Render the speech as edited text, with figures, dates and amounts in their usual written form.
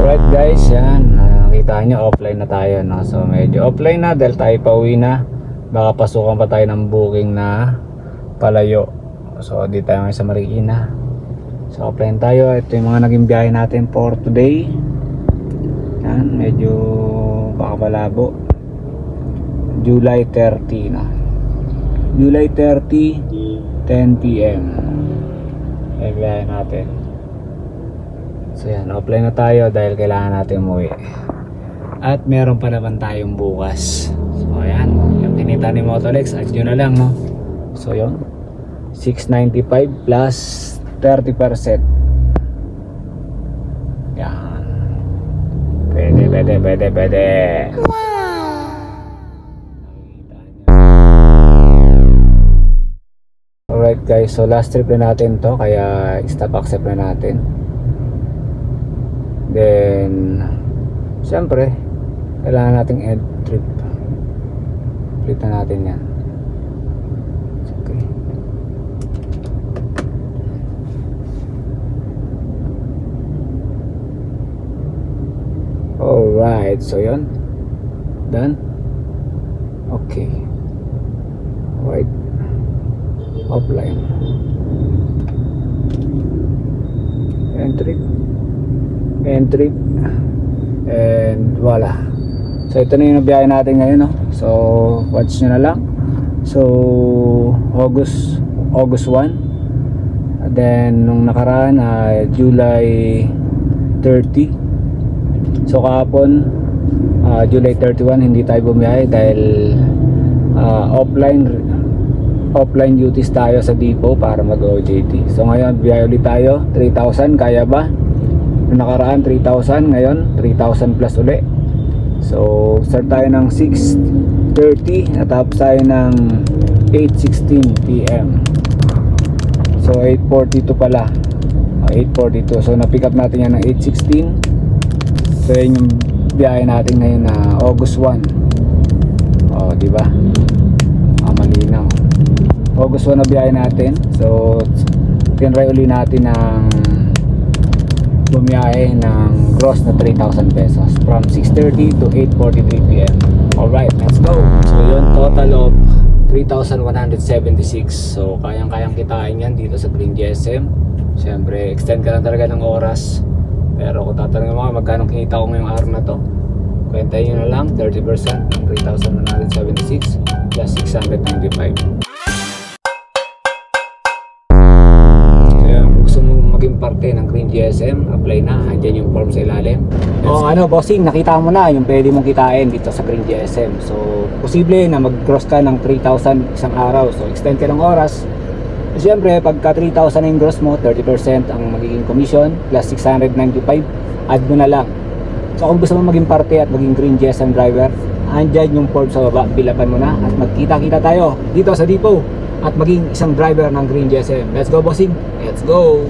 Alright guys, yan. Nakita nyo, offline na tayo, no? So medyo offline na dahil tayo pauwi na. Baka pasukan pa tayo ng booking na palayo. So di tayo ngayon sa Marikina. So offline tayo. Ito yung mga naging biyahe natin for today. Yan, medyo baka malabo. July 30 na. July 30, 10 PM. Ay biyahe natin. So yan, offline na tayo dahil kailangan natin umuwi. At meron pa naman tayong bukas. So ayan, yung kinita ni Motolex, add nyo na lang, no? So yun, 695 plus 30%. Yan. Pwede. Alright guys, so last trip na natin to, kaya stop accept na natin. Then siyempre kailangan nating end trip. Trip na natin yan. Okay. Alright, so yun, done. Okay. Alright, offline entry and voila. So ito na yung biyahe natin ngayon, no? So watch nyo na lang. So August 1, and then nung nakaraan July 30. So kahapon July 31 hindi tayo bumiyahe dahil offline duties tayo sa depot para mag-OJT. So ngayon biyahe ulit tayo, 3,000, kaya ba? Nung nakaraan 3,000, ngayon 3,000 plus uli. So start tayo ng 6:30 at tapos tayo ng 8:16 PM. So 8:42 pala, 8:42. So na-pick up natin yan ng 8:16. So yun yung biyahe natin ngayon na August 1. Oh, di ba? Malinaw. August 1 na biyahe natin. So tinry uli natin ng bumiyahe ng gross na 3,000 pesos from 6:30 to 8:43 PM. Alright, let's go. So yun, total of 3,176. So kayang-kayang kitain yan dito sa Green GSM. Siyempre extend ka lang talaga ng oras. Pero kung tatanungin mo magkano kinita ko ngayong araw na to, kwentahin nyo na lang 30% ng 3,176 plus 695. Maging parte ng Green GSM, apply na, andyan yung form sa ilalim. Bossing, nakita mo na yung pwede mong kitain dito sa Green GSM. So posible na mag-cross ka ng 3,000 isang araw. So extend ka ng oras. So, siyempre pagka 3,000 na yung gross mo, 30% ang magiging commission plus 695, add mo na lang. So kung gusto mo maging parte at maging Green GSM driver, andyan yung form sa baba, pilapan mo na at magkita-kita tayo dito sa depot at maging isang driver ng Green GSM. Let's go, bossing, let's go.